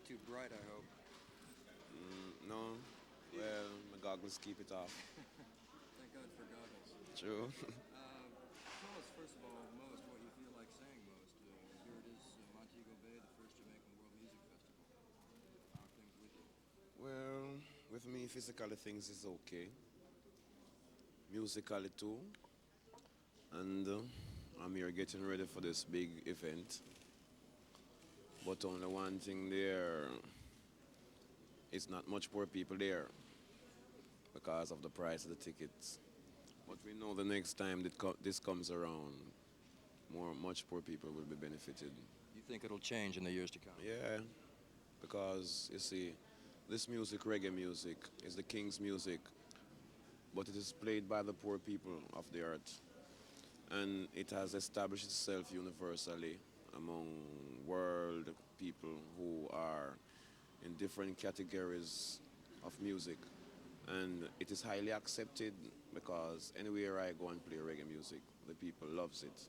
Not too bright, I hope. No, well, my goggles keep it off. Thank God for goggles. True. Tell us, first of all, most what you feel like saying most. Here it is, Montego Bay, the first Jamaican World Music Festival. How are things with you? Well, with me, physically things is okay. Musically too. And I'm here getting ready for this big event. But only one thing there, it's not much more people there because of the price of the tickets. But we know the next time that this comes around, much more people will be benefited. You think it'll change in the years to come? Yeah, because you see, this music, reggae music, is the king's music, but it is played by the poor people of the earth. And it has established itself universally among world people who are in different categories of music. And it is highly accepted because anywhere I go and play reggae music, the people loves it,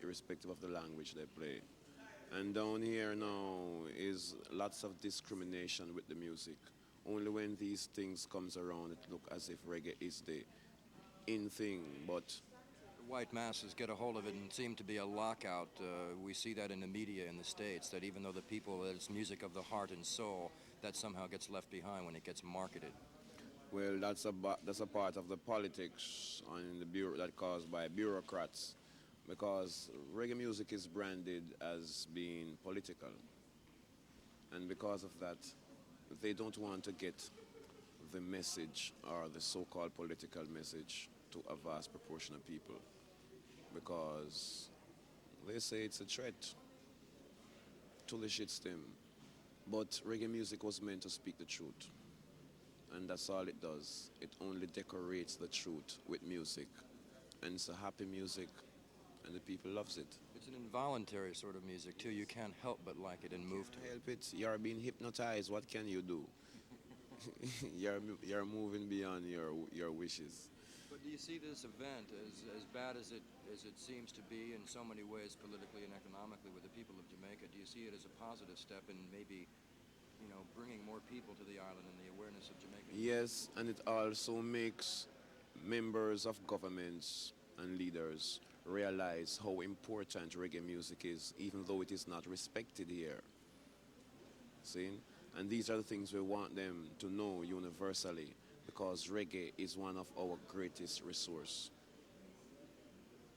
irrespective of the language they play. And down here now is lots of discrimination with the music. Only when these things comes around, it look as if reggae is the in thing. But The white masses get a hold of it and seem to be a lockout. We see that in the media in the States, that even though the people, that it's music of the heart and soul, that somehow gets left behind when it gets marketed. well, that's a part of the politics on the bureau that caused by bureaucrats, because reggae music is branded as being political, and because of that, they don't want to get the message or the so-called political message to a vast proportion of people, because they say it's a threat to the shit stem. But reggae music was meant to speak the truth, and that's all it does. It only decorates the truth with music, and it's a happy music, and the people loves it. It's an involuntary sort of music, too. You can't help but like it and move to Can't it. help it. You're being hypnotized. What can you do? You're moving beyond your wishes. But do you see this event as bad as it seems to be in so many ways, politically and economically, with the people of Jamaica? Do you see it as a positive step in maybe, bringing more people to the island and the awareness of Jamaican music? Yes, and it also makes members of governments and leaders realize how important reggae music is, even though it is not respected here. See? And these are the things we want them to know universally, because reggae is one of our greatest resource.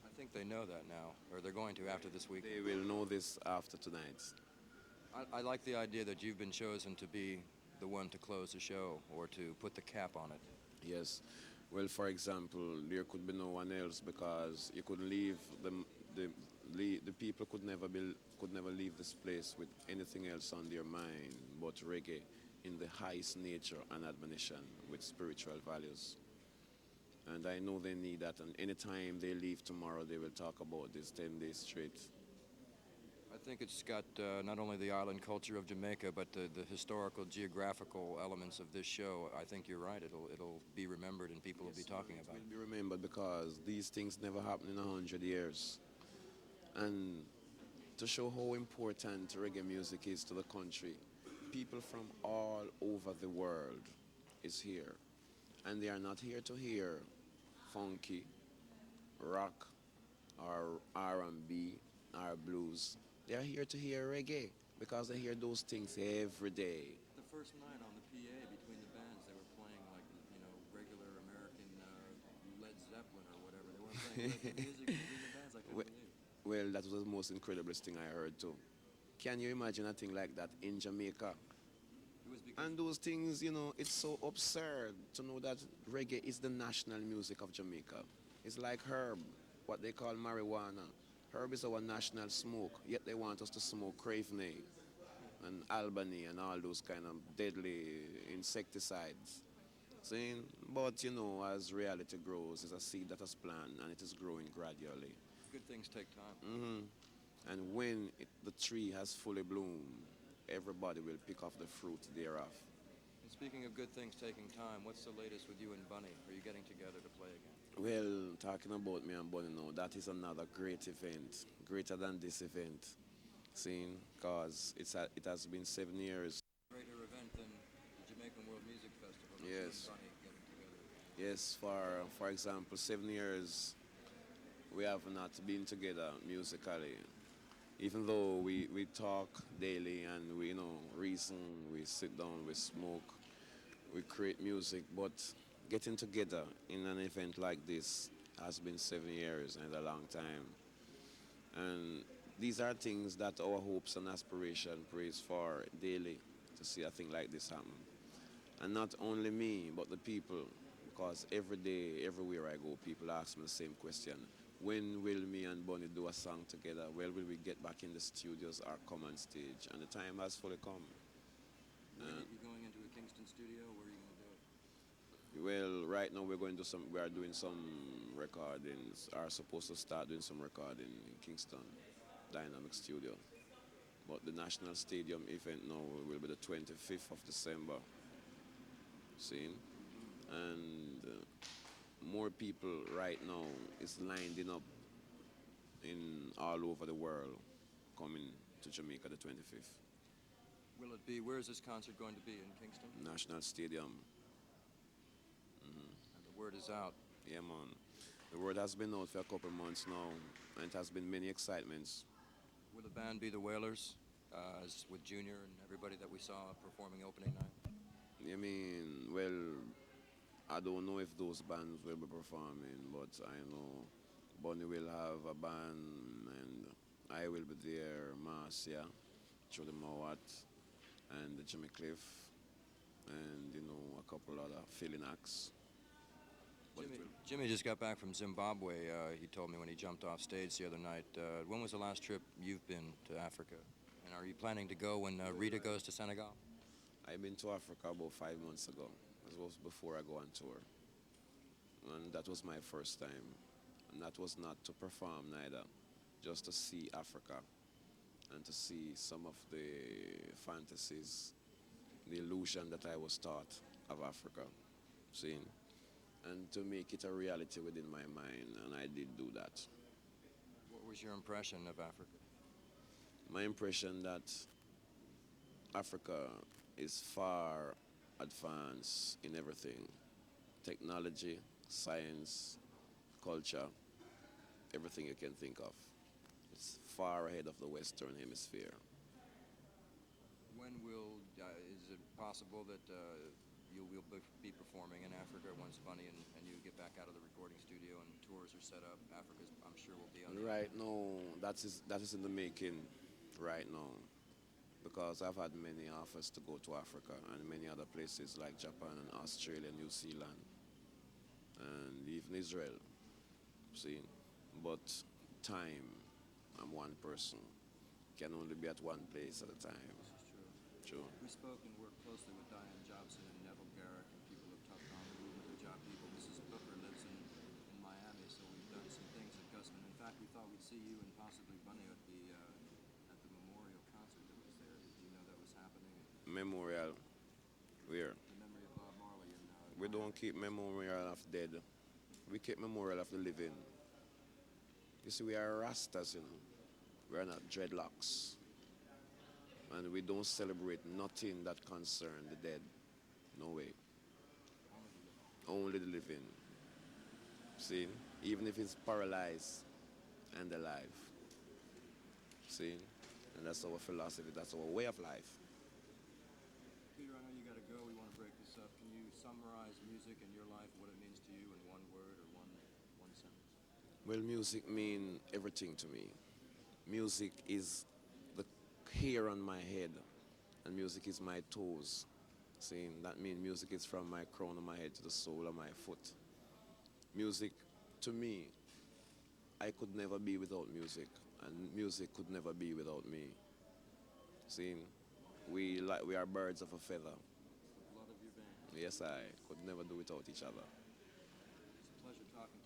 I think they know that now, or they're going to after this They weekend. will know this after tonight. I like the idea that you've been chosen to be the one to close the show or to put the cap on it. Yes. Well, for example, there could be no one else because you could leave the the people could never leave this place with anything else on their mind but reggae in the highest nature and admonition with spiritual values. And I know they need that. And anytime they leave tomorrow, they will talk about this 10 days straight. I think it's got not only the island culture of Jamaica, but the historical, geographical elements of this show. I think you're right. It'll be remembered and people will be talking It about will it. be remembered because these things never happen in 100 years. And to show how important reggae music is to the country, people from all over the world is here. And they are not here to hear funky, rock, or R&B, or blues. They are here to hear reggae because they hear those things every day. The first night on the PA between the bands, they were playing like regular American Led Zeppelin or whatever. They weren't playing reggae music between the bands. I couldn't We- believe. Well, that was the most incrediblest thing I heard too. Can you imagine a thing like that in Jamaica? It was because And those things, it's so absurd to know that reggae is the national music of Jamaica. It's like herb, what they call marijuana. Herb is our national smoke, yet they want us to smoke Craveney and Albany and all those kind of deadly insecticides. See? But as reality grows, it's a seed that is planted and it is growing gradually. good things take time. And when the tree has fully bloomed, everybody will pick off the fruit thereof. And speaking of good things taking time, what's the latest with you and Bunny? Are you getting together to play again? Well, talking about me and Bonnie now, that is another great event, greater than this event. seeing, cause it has been 7 years. Greater event than the Jamaican World Music Festival. You and Yes, Bunny getting together. yes. For example, 7 years we have not been together musically. Even though we talk daily and we reason, we sit down, we smoke, we create music, but getting together in an event like this has been 7 years and a long time. And these are things that our hopes and aspiration prays for daily to see a thing like this happen. And not only me, but the people, because every day, everywhere I go, people ask me the same question. When will me and Bonnie do a song together? When will we get back in the studios or come on stage? And the time has fully come. When are you going into a Kingston studio? Where are you going to do it? Well, right now we are doing some recordings, are supposed to start doing some recording in Kingston Dynamic Studio. But the National Stadium event now will be the 25th of December, see? And more people right now is lining up in all over the world coming to Jamaica the 25th. Will it be? Where is this concert going to be? In Kingston? National Stadium, And the word is out. yeah man. The word has been out for a couple months now, and it has been many excitements. Will the band be the Wailers, as with Junior and everybody that we saw performing opening night? I mean, well, I don't know if those bands will be performing, but I know Bonnie will have a band, and I will be there, Marcia, Trudy Mowat, and Jimmy Cliff, and a couple other filling acts. But it Jimmy just got back from Zimbabwe. He told me when he jumped off stage the other night. When was the last trip you've been to Africa? And are you planning to go when Rita goes to Senegal? I've been to Africa about 5 months ago. It was before I go on tour, and that was my first time. And that was not to perform neither, just to see Africa and to see some of the fantasies, the illusion that I was taught of Africa, seeing, and to make it a reality within my mind, and I did do that. What was your impression of Africa? My impression that Africa is far advanced in everything, technology, science, culture, everything you can think of. It's far ahead of the Western Hemisphere. When will, is it possible that you will be performing in Africa once Bunny and you get back out of the recording studio and tours are set up? Africa's, I'm sure, will be on the Right now, that is in the making right now, because I've had many offers to go to Africa and many other places like Japan and Australia, New Zealand, and even Israel. See, but time, I'm one person, can only be at one place at a time. This is true. True. We spoke and worked closely with Diane Jobson and Neville Garrick and people of Tough on the movement of job people. Mrs. Booker lives in Miami, so we've done some things at Gusman. In fact, we thought we'd see you and possibly Bunny at the memorial concert that was there. Did you know that was happening? Memorial, where? The memory of Bob Marley in We don't keep memorial of dead. We keep memorial of the living. You see, we are Rastas, We are not dreadlocks. And we don't celebrate nothing that concern the dead. No way. Only the living. See? Even if it's paralyzed and alive. See? And that's our philosophy. That's our way of life. Peter, I know you got to go. We want to break this up. Can you summarize music in your life, what it means to you in one word or one sentence? Well, music means everything to me. Music is the hair on my head, and music is my toes. See, that means music is from my crown of my head to the sole of my foot. Music, to me, I could never be without music, and music could never be without me. See, we are birds of a feather. With blood of your veins. Yes, I could never do without each other. It's a pleasure talking to you.